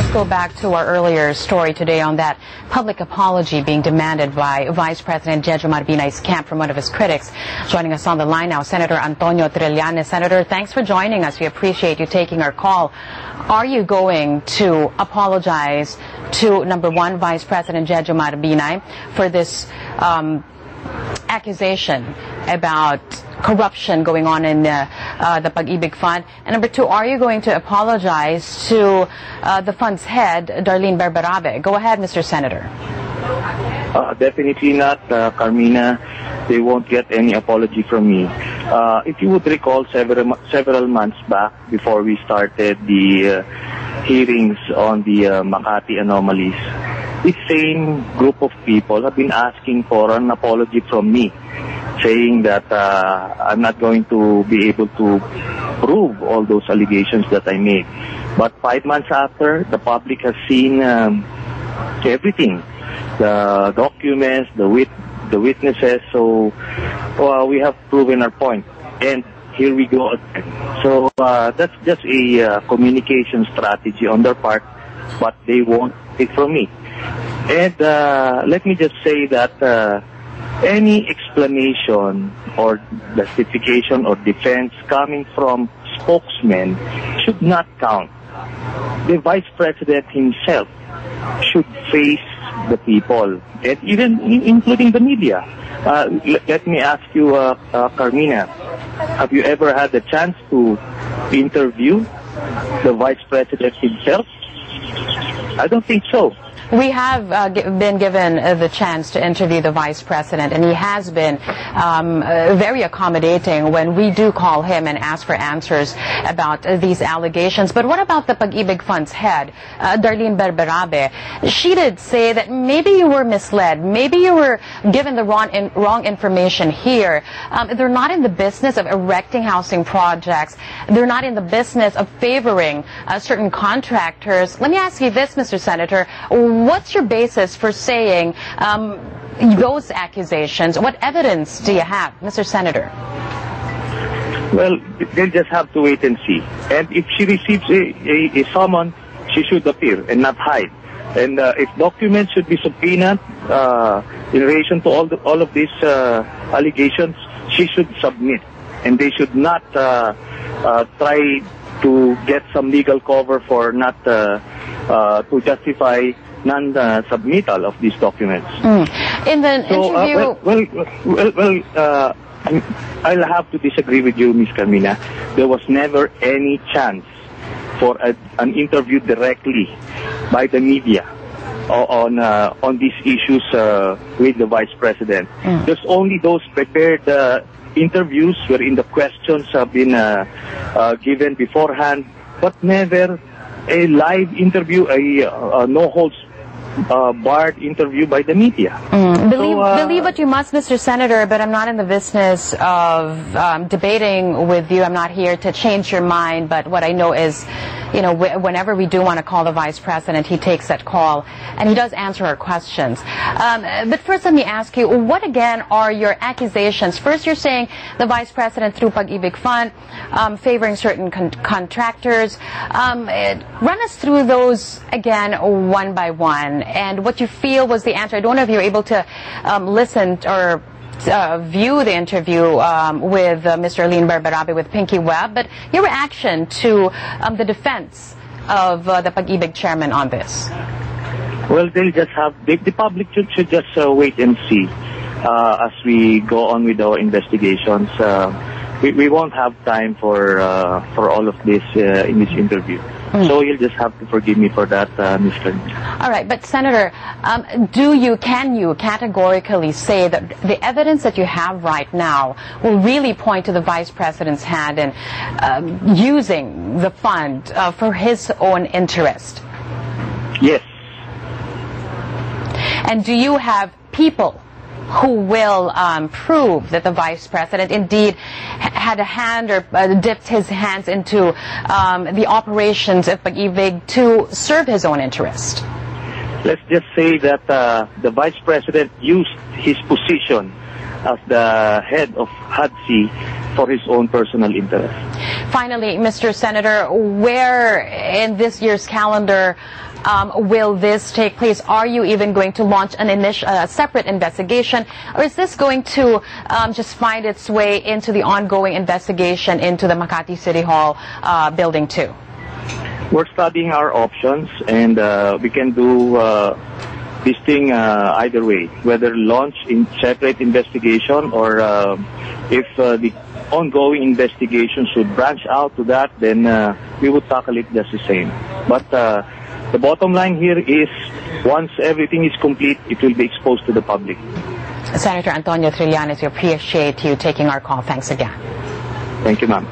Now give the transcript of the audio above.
Let's go back to our earlier story today on that public apology being demanded by Vice President Jejo Marbinay's camp from one of his critics. Joining us on the line now, Senator Antonio Trillanes. Senator, thanks for joining us. We appreciate you taking our call. Are you going to apologize to, number one, Vice President Jejo Marbinay for this accusation about corruption going on in the Pag-IBIG fund? And number two, are you going to apologize to the fund's head, Darlene Berberabe? Go ahead, Mr. Senator. Definitely not, Carmina. They won't get any apology from me. If you would recall, several months back, before we started the hearings on the Makati anomalies, this same group of people have been asking for an apology from me, saying that I'm not going to be able to prove all those allegations that I made. But 5 months after, the public has seen everything, the documents, the witnesses, so we have proven our point. And here we go again. So that's just a communication strategy on their part, but they won't take from me. And let me just say that any explanation or justification or defense coming from spokesmen should not count. The Vice President himself should face the people, and even including the media. Let me ask you, Carmina, have you ever had the chance to interview the Vice President himself? I don't think so. We have been given the chance to interview the Vice President, and he has been very accommodating when we do call him and ask for answers about these allegations. But what about the Pag-IBIG Fund's head, Darlene Berberabe? She did say that maybe you were misled, maybe you were given the wrong information here. They're not in the business of erecting housing projects. They're not in the business of favoring certain contractors. Let me ask you this, Mr. Senator. What's your basis for saying those accusations? What evidence do you have, Mr. Senator? Well, they'll just have to wait and see. And if she receives a summon, she should appear and not hide. And if documents should be subpoenaed in relation to all of these allegations, she should submit. And they should not try to get some legal cover for not to justify non-submittal of these documents. In the interview... I'll have to disagree with you, Ms. Carmina. There was never any chance for an interview directly by the media on these issues with the Vice President. There's only those prepared interviews wherein the questions have been given beforehand, but never a live interview, a no-holds-barred interview by the media. Believe what you must, Mr. Senator, but I'm not in the business of debating with you. I'm not here to change your mind, but what I know is, you know, whenever we do want to call the Vice President, he takes that call, and he does answer our questions. But first, let me ask you, what again are your accusations? First, you're saying the Vice President, through Pag-IBIG Fund, favoring certain contractors. Run us through those again, one by one, and what you feel was the answer. I don't know if you're able to listen or view the interview with Mr. Darlene Berberabe with Pinky Webb, but your reaction to the defense of the Pag-IBIG chairman on this? Well, they'll just have, the public should just wait and see as we go on with our investigations. We won't have time for all of this in this interview. So you'll just have to forgive me for that, Ms. Carmina. All right, but Senator, can you categorically say that the evidence that you have right now will really point to the Vice President's hand in using the fund for his own interest? Yes. And do you have people who will prove that the Vice President indeed had a hand or dipped his hands into the operations of Pag-IBIG to serve his own interest? Let's just say that the Vice President used his position as the head of HADC for his own personal interest. Finally, Mr. Senator, where in this year's calendar will this take place? Are you even going to launch a separate investigation, or is this going to just find its way into the ongoing investigation into the Makati City Hall building too? We're studying our options, and we can do this thing either way, whether launch in separate investigation or if the ongoing investigation should branch out to that, then we would tackle it just the same. But the bottom line here is once everything is complete, it will be exposed to the public. Senator Antonio Trillanes, we appreciate you taking our call. Thanks again. Thank you, ma'am.